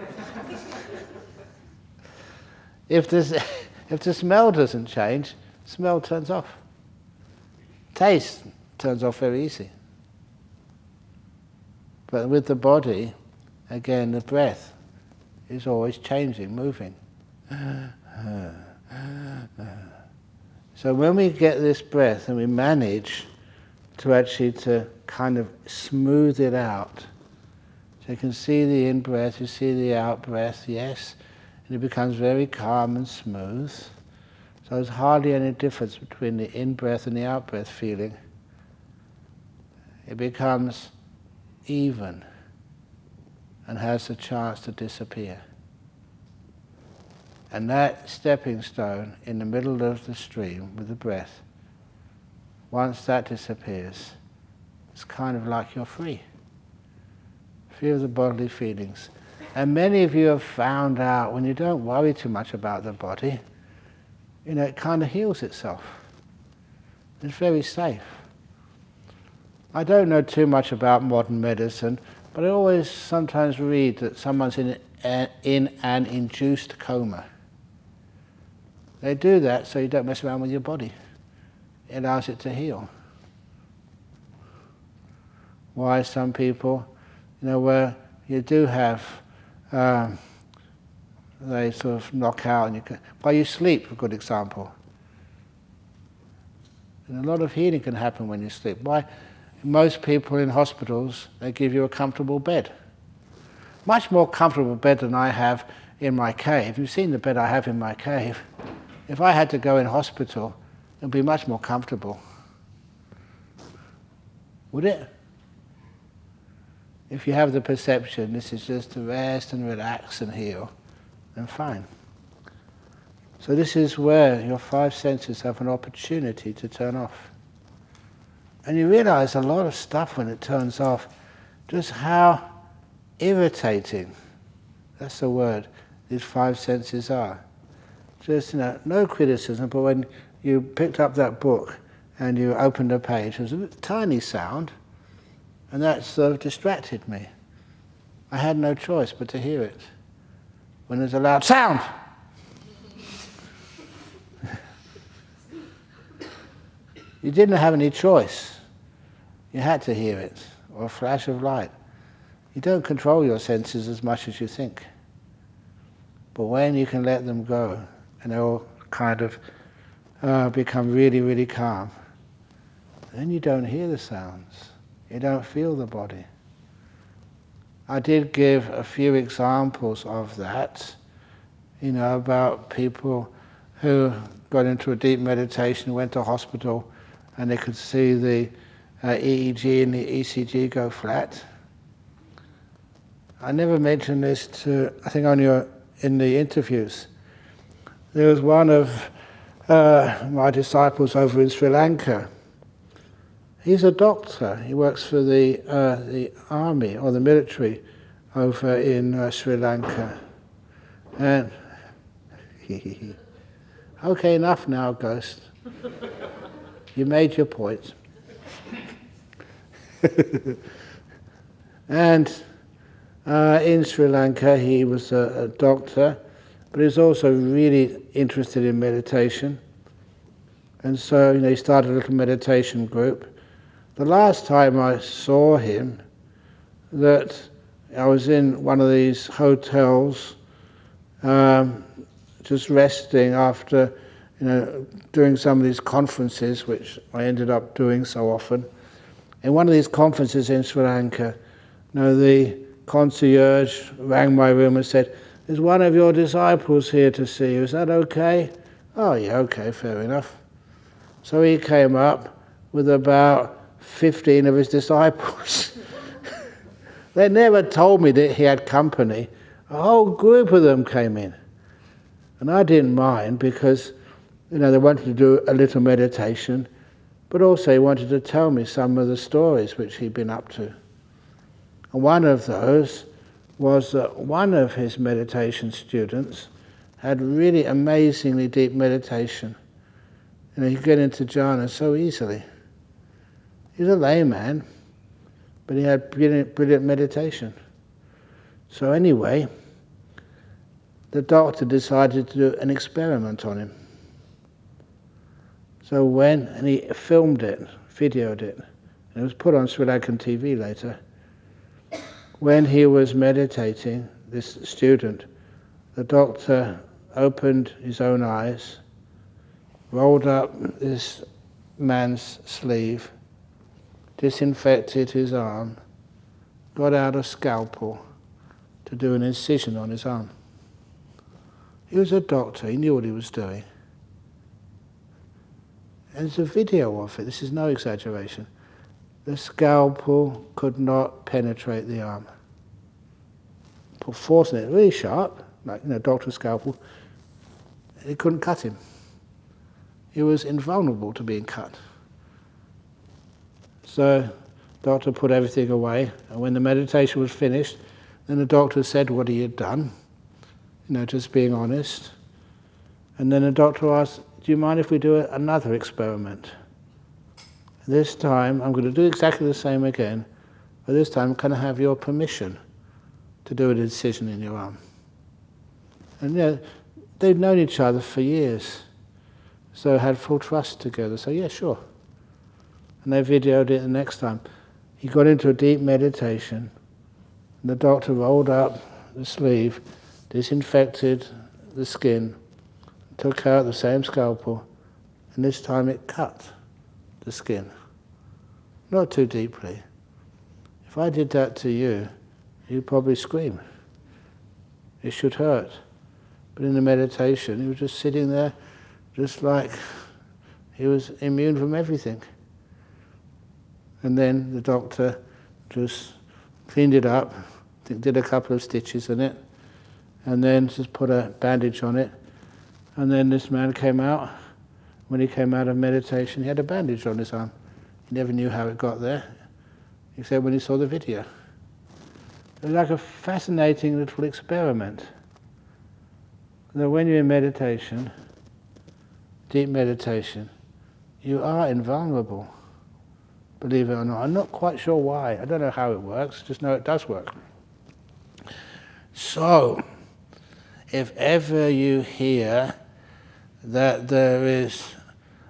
if the smell doesn't change, smell turns off. Taste turns off very easy. But with the body, again, the breath is always changing, moving. So when we get this breath and we manage to kind of smooth it out, so you can see the in-breath, you see the out-breath, yes, and it becomes very calm and smooth. So there's hardly any difference between the in-breath and the out-breath feeling. It becomes even and has a chance to disappear. And that stepping stone in the middle of the stream with the breath, once that disappears, it's kind of like you're free. Free of the bodily feelings. And many of you have found out when you don't worry too much about the body, it kind of heals itself. It's very safe. I don't know too much about modern medicine, but I always sometimes read that someone's in an induced coma. They do that so you don't mess around with your body. It allows it to heal. Why some people, where you do have, they sort of knock out, and while you sleep, a good example. And a lot of healing can happen when you sleep. Why? Most people in hospitals, they give you a comfortable bed. Much more comfortable bed than I have in my cave. You've seen the bed I have in my cave. If I had to go in hospital, it would be much more comfortable. Would it? If you have the perception this is just to rest and relax and heal, then fine. So this is where your five senses have an opportunity to turn off. And you realize a lot of stuff when it turns off, just how irritating, that's the word, these five senses are. Just, no criticism, but when you picked up that book and you opened a page, there was a tiny sound, and that sort of distracted me. I had no choice but to hear it. When there's a loud sound, you didn't have any choice. You had to hear it, or a flash of light. You don't control your senses as much as you think. But when you can let them go, and they all kind of become really, really calm, then you don't hear the sounds. You don't feel the body. I did give a few examples of that, about people who got into a deep meditation, went to hospital, and they could see the EEG and the ECG go flat. I never mentioned this I think only in the interviews. There was one of my disciples over in Sri Lanka. He's a doctor. He works for the army or the military over in Sri Lanka. And okay, enough now, Ghost. You made your point. And in Sri Lanka, he was a doctor, but he was also really interested in meditation. And so, he started a little meditation group. The last time I saw him, that I was in one of these hotels, just resting after, doing some of these conferences, which I ended up doing so often. In one of these conferences in Sri Lanka, the concierge rang my room and said, "There's one of your disciples here to see you. Is that okay?" "Oh yeah, okay, fair enough." So he came up with about 15 of his disciples. They never told me that he had company. A whole group of them came in. And I didn't mind because, they wanted to do a little meditation, but also he wanted to tell me some of the stories which he'd been up to. And one of those was that one of his meditation students had really amazingly deep meditation. He could get into jhana so easily. He was a layman, but he had brilliant meditation. So anyway, the doctor decided to do an experiment on him. So and he filmed it, videoed it, and it was put on Sri Lankan TV later. When he was meditating, this student, the doctor opened his own eyes, rolled up this man's sleeve, disinfected his arm, got out a scalpel to do an incision on his arm. He was a doctor, he knew what he was doing. And there's a video of it, this is no exaggeration. The scalpel could not penetrate the arm. Put force in it, really sharp, like doctor's scalpel. It couldn't cut him. He was invulnerable to being cut. So the doctor put everything away, and when the meditation was finished, then the doctor said what he had done, just being honest. And then the doctor asked, do you mind if we do another experiment? This time I'm going to do exactly the same again, but this time can I have your permission to do a incision in your arm? And they'd known each other for years, so had full trust together. So yeah, sure. And they videoed it the next time. He got into a deep meditation, and the doctor rolled up the sleeve, disinfected the skin, took out the same scalpel, and this time it cut the skin. Not too deeply. If I did that to you, you'd probably scream. It should hurt. But in the meditation, he was just sitting there, just like he was immune from everything. And then the doctor just cleaned it up, did a couple of stitches in it, and then just put a bandage on it. And then this man came out. When he came out of meditation, he had a bandage on his arm. He never knew how it got there, except when he saw the video. It was like a fascinating little experiment. That when you're in meditation, deep meditation, you are invulnerable, believe it or not. I'm not quite sure why. I don't know how it works, just know it does work. So, if ever you hear that there is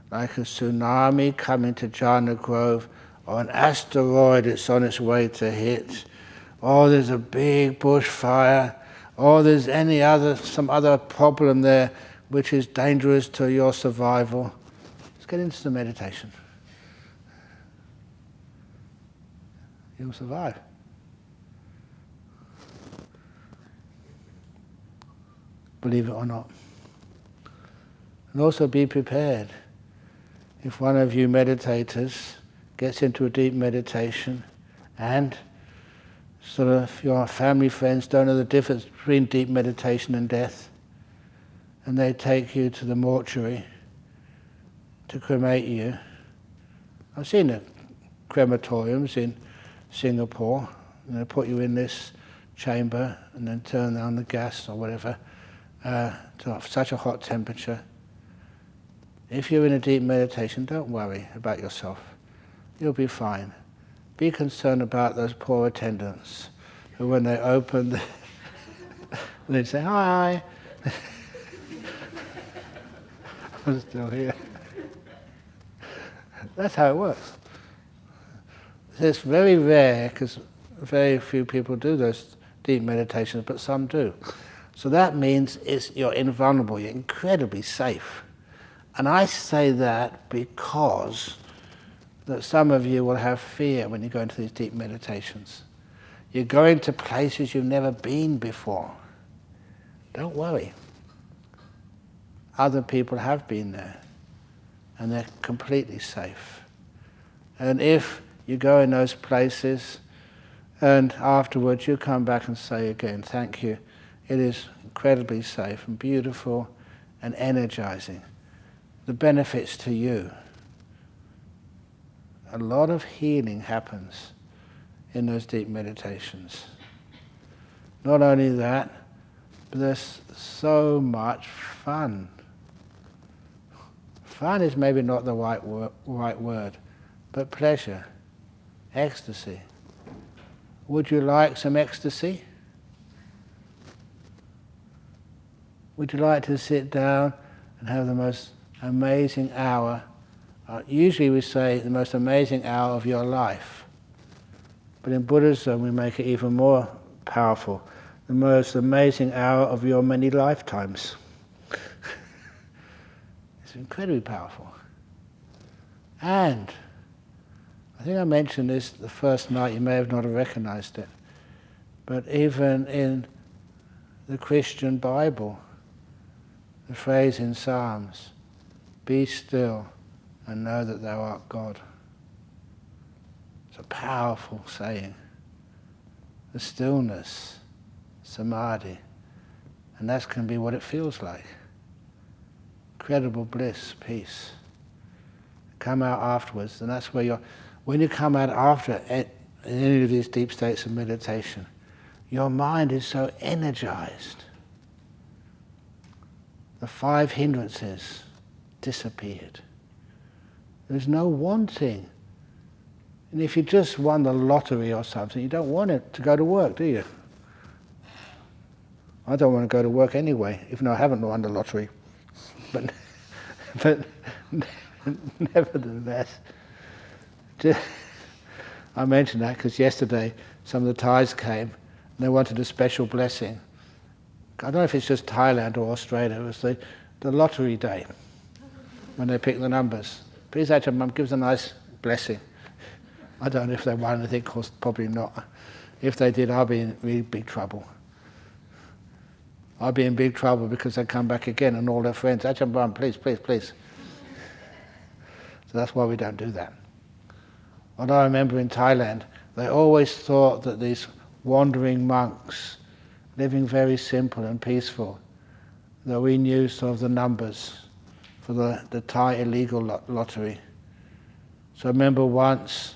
like a tsunami coming to Jhana Grove, or an asteroid that's on its way to hit, or there's a big bushfire, or there's some other problem there which is dangerous to your survival, let's get into the meditation. You'll survive. Believe it or not. And also be prepared. If one of you meditators gets into a deep meditation and sort of your family friends don't know the difference between deep meditation and death, and they take you to the mortuary to cremate you. I've seen the crematoriums in Singapore, and they put you in this chamber and then turn down the gas or whatever to such a hot temperature. If you're in a deep meditation, don't worry about yourself. You'll be fine. Be concerned about those poor attendants who, when they open, they'd say, "Hi." I'm still here. That's how it works. It's very rare, because very few people do those deep meditations, but some do. So that means you're invulnerable, you're incredibly safe. And I say that because that some of you will have fear when you go into these deep meditations. You're going to places you've never been before. Don't worry. Other people have been there, and they're completely safe. And if you go in those places, and afterwards you come back and say again, thank you, it is incredibly safe and beautiful and energizing. The benefits to you. A lot of healing happens in those deep meditations. Not only that, but there's so much fun. Fun is maybe not the right word, but pleasure, ecstasy. Would you like some ecstasy? Would you like to sit down and have the most amazing hour? Usually we say the most amazing hour of your life. But in Buddhism we make it even more powerful. The most amazing hour of your many lifetimes. It's incredibly powerful. And I think I mentioned this the first night, you may have not recognized it, but even in the Christian Bible, The phrase in Psalms, be still and know that thou art God. It's a powerful saying. The stillness, samadhi, and that can be what it feels like. Incredible bliss, peace. Come out afterwards, and that's where when you come out after any of these deep states of meditation, your mind is so energized. The 5 hindrances disappeared. There's no wanting. And if you just won the lottery or something, you don't want it to go to work, do you? I don't want to go to work anyway, even though I haven't won the lottery. But nevertheless, I mentioned that because yesterday some of the Thais came and they wanted a special blessing. I don't know if it's just Thailand or Australia. It was the lottery day when they pick the numbers. Please, Ajahn Brahm, give us a nice blessing. I don't know if they won anything, of course, probably not. If they did, I'll be in really big trouble. I'll be in big trouble because they come back again and all their friends, Ajahn Brahm, please, please, please. So that's why we don't do that. Although I remember in Thailand, they always thought that these wandering monks, living very simple and peaceful, that we knew sort of the numbers for the Thai illegal lottery. So I remember once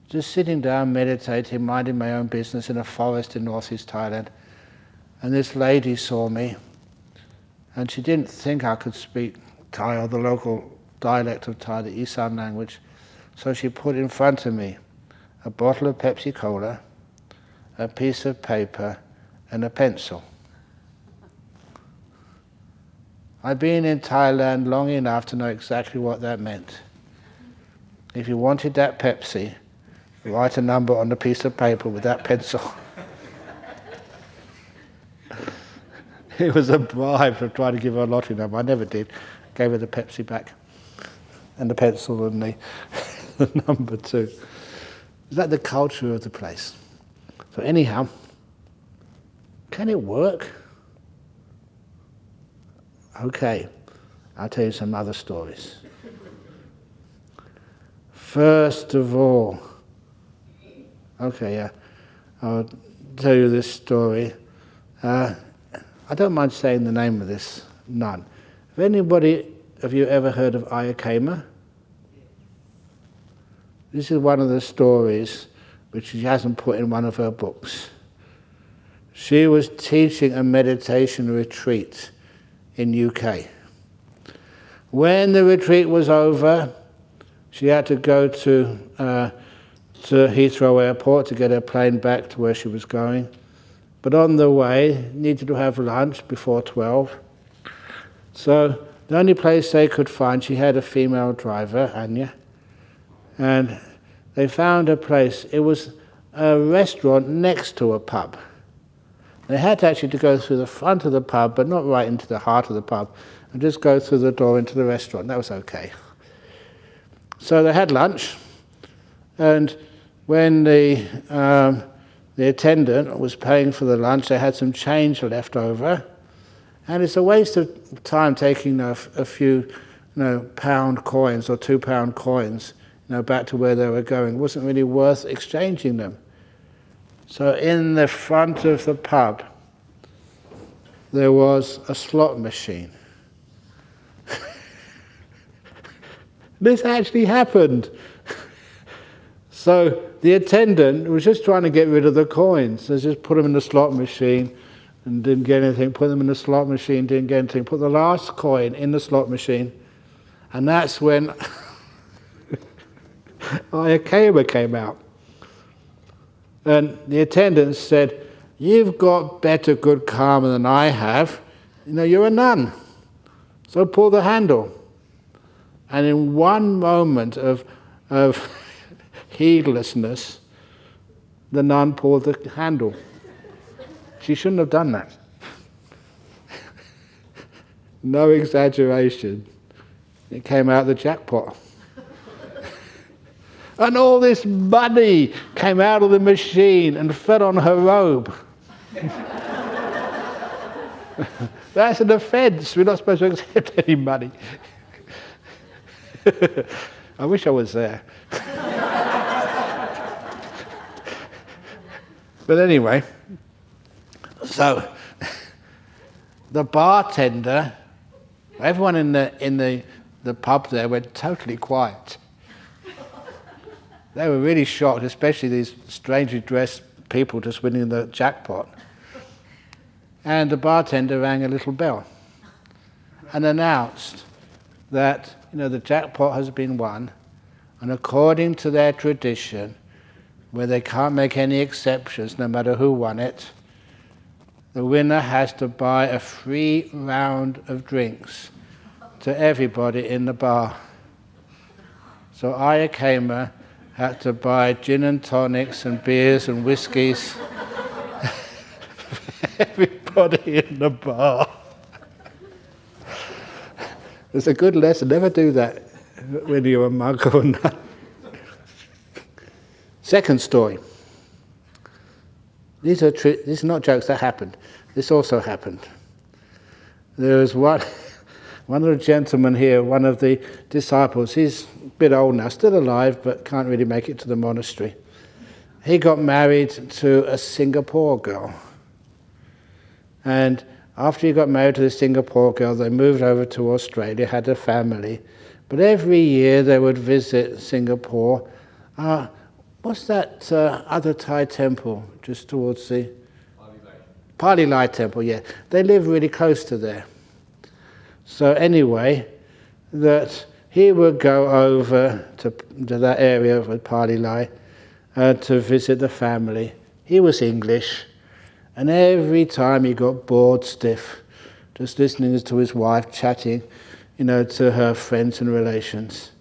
just sitting down, meditating, minding my own business in a forest in northeast Thailand, and this lady saw me, and she didn't think I could speak Thai or the local dialect of Thai, the Isan language, so she put in front of me a bottle of Pepsi Cola, a piece of paper, and a pencil. I've been in Thailand long enough to know exactly what that meant. If you wanted that Pepsi, write a number on the piece of paper with that pencil. It was a bribe to try to give her a lottery number. I never did. Gave her the Pepsi back and the pencil and the number too. Is that the culture of the place? So anyhow, can it work? Okay, I'll tell you some other stories. First of all, I'll tell you this story. I don't mind saying the name of this nun. Have anybody of you ever heard of Ayakema? This is one of the stories which she hasn't put in one of her books. She was teaching a meditation retreat in UK. When the retreat was over, she had to go to Heathrow Airport to get her plane back to where she was going. But on the way, needed to have lunch before 12. So the only place they could find, she had a female driver, Anya, and they found a place. It was a restaurant next to a pub. They had actually to go through the front of the pub, but not right into the heart of the pub, and just go through the door into the restaurant. That was okay. So they had lunch, and when the attendant was paying for the lunch, they had some change left over, and it's a waste of time taking a few pound coins or £2 coins back to where they were going. It wasn't really worth exchanging them. So in the front of the pub, there was a slot machine. This actually happened. So the attendant was just trying to get rid of the coins. They just put them in the slot machine and didn't get anything. Put them in the slot machine, didn't get anything. Put the last coin in the slot machine. And that's when Ayakema came out. And the attendant said, "You've got better good karma than I have. You're a nun. So pull the handle." And in one moment of heedlessness, the nun pulled the handle. She shouldn't have done that. No exaggeration. It came out of the jackpot. And all this money came out of the machine and fell on her robe. That's an offence. We're not supposed to accept any money. I wish I was there. But anyway, so the bartender, everyone in the pub there went totally quiet. They were really shocked, especially these strangely dressed people just winning the jackpot. And the bartender rang a little bell and announced that the jackpot has been won, and according to their tradition, where they can't make any exceptions no matter who won it, the winner has to buy a free round of drinks to everybody in the bar. So Ayakema had to buy gin and tonics and beers and whiskies for everybody in the bar. It's a good lesson. Never do that when you're a monk or a nun. Second story. These are not jokes that happened. This also happened. There was one of the gentlemen here, one of the disciples. He's a bit old now, still alive, but can't really make it to the monastery. He got married to a Singapore girl. And after he got married to the Singapore girl, they moved over to Australia, had a family. But every year they would visit Singapore. What's that other Thai temple just towards the... Pali Lai temple, yeah. They live really close to there. So anyway, that he would go over to that area with Pali Lai to visit the family. He was English. And every time he got bored stiff, just listening to his wife chatting, to her friends and relations.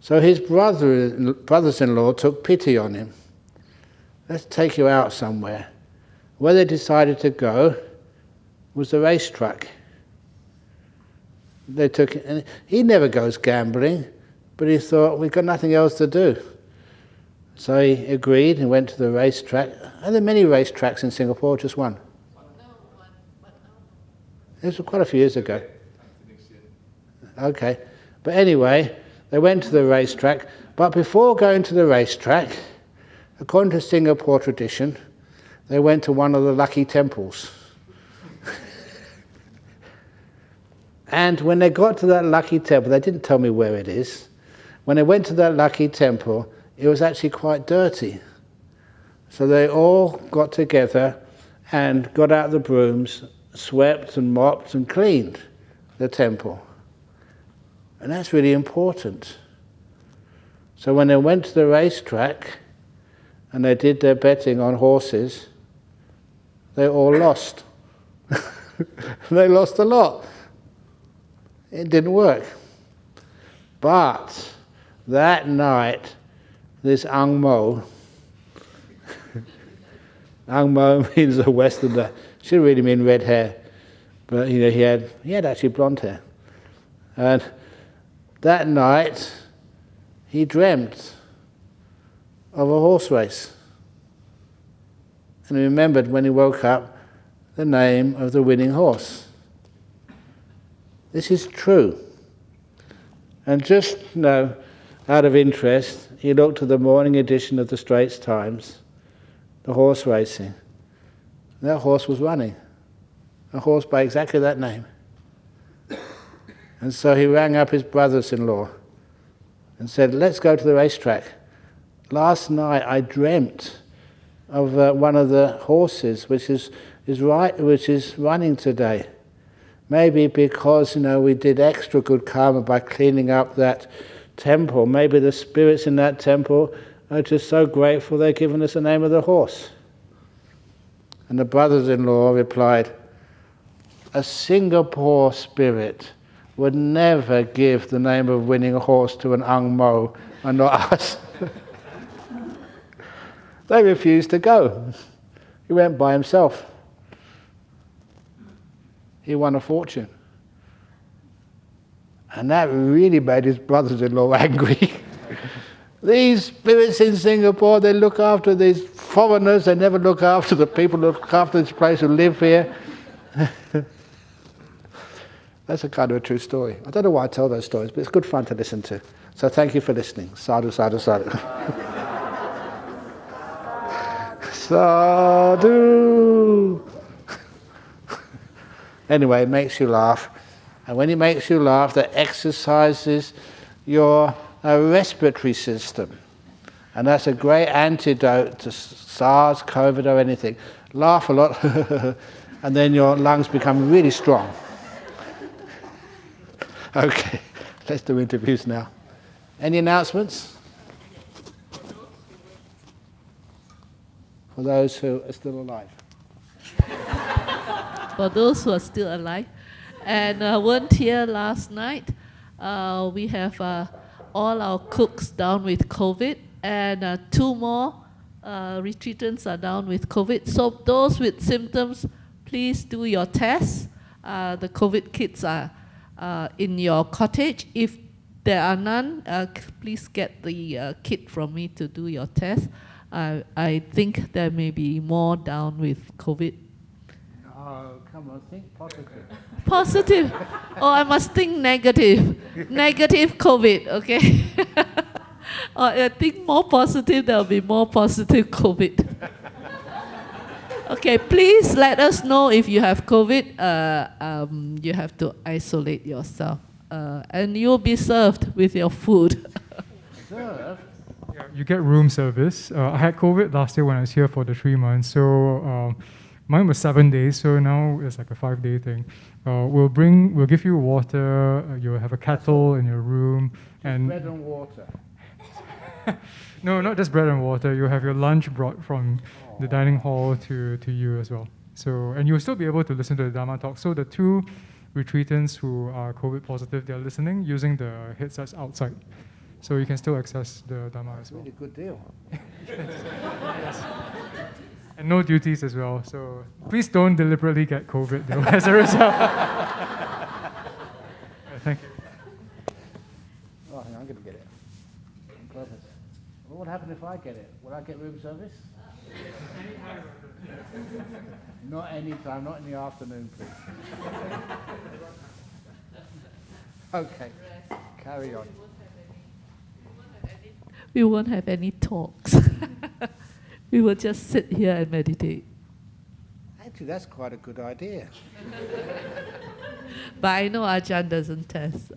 So his brothers-in-law took pity on him. Let's take you out somewhere. Where they decided to go was the racetrack. And he never goes gambling, but he thought, we've got nothing else to do. So he agreed and went to the racetrack. Are there many racetracks in Singapore, just one? This was quite a few years ago. Okay. But anyway, they went to the racetrack. But before going to the racetrack, according to Singapore tradition, they went to one of the lucky temples. And when they got to that lucky temple, they didn't tell me where it is. When they went to that lucky temple, it was actually quite dirty. So they all got together and got out the brooms, swept and mopped and cleaned the temple. And that's really important. So when they went to the racetrack and they did their betting on horses, they all lost. They lost a lot. It didn't work. But that night, this Ang Mo, Ang Mo means a Westerner, should really mean red hair, but he had actually blonde hair. And that night, he dreamt of a horse race. And he remembered when he woke up the name of the winning horse. This is true. And just out of interest, he looked at the morning edition of the Straits Times, the horse racing. That horse was running. A horse by exactly that name. And so he rang up his brothers-in-law and said, let's go to the racetrack. Last night I dreamt of one of the horses which is running today. Maybe because we did extra good karma by cleaning up that temple. Maybe the spirits in that temple are just so grateful they've given us the name of the horse. And the brothers-in-law replied, a Singapore spirit would never give the name of winning a horse to an Ang Mo and not us. They refused to go. He went by himself. He won a fortune. And that really made his brothers-in-law angry. These spirits in Singapore, they look after these foreigners, they never look after the people who look after this place who live here. That's a kind of a true story. I don't know why I tell those stories, but it's good fun to listen to. So thank you for listening. Sadhu, sadhu, sadhu. Sadhu! Anyway, it makes you laugh. And when it makes you laugh, that exercises your respiratory system. And that's a great antidote to SARS, COVID or anything. Laugh a lot, and then your lungs become really strong. Okay, let's do interviews now. Any announcements? For those who are still alive. For those who are still alive. And weren't here last night. We have all our cooks down with COVID, and 2 more retreatants are down with COVID. So those with symptoms, please do your tests. The COVID kits are in your cottage. If there are none, please get the kit from me to do your test. I think there may be more down with COVID. Oh, come on, think positive. Positive. Oh, I must think negative. Negative COVID, okay? Or I think more positive, there will be more positive COVID. Okay, please let us know if you have COVID. You have to isolate yourself. And you'll be served with your food. Served? Yeah, you get room service. I had COVID last year when I was here for the 3 months. So mine was 7 days, so now it's like a 5-day thing. We'll give you water, you'll have a kettle in your room. And bread and water. No, not just bread and water. You'll have your lunch brought from the dining hall to you as well. So, and you'll still be able to listen to the Dharma talk. So the 2 retreatants who are COVID positive, they're listening using the headsets outside. So you can still access the Dharma as well. Really good deal. Yes. And no duties as well. So please don't deliberately get COVID though, as a result. Thank you. Oh, hang on, I'm going to get it. On purpose. What would happen if I get it? Will I get room service? Not any time, not in the afternoon, please. Okay, carry on. We won't have any talks. We will just sit here and meditate. Actually, that's quite a good idea. But I know Ajahn doesn't test.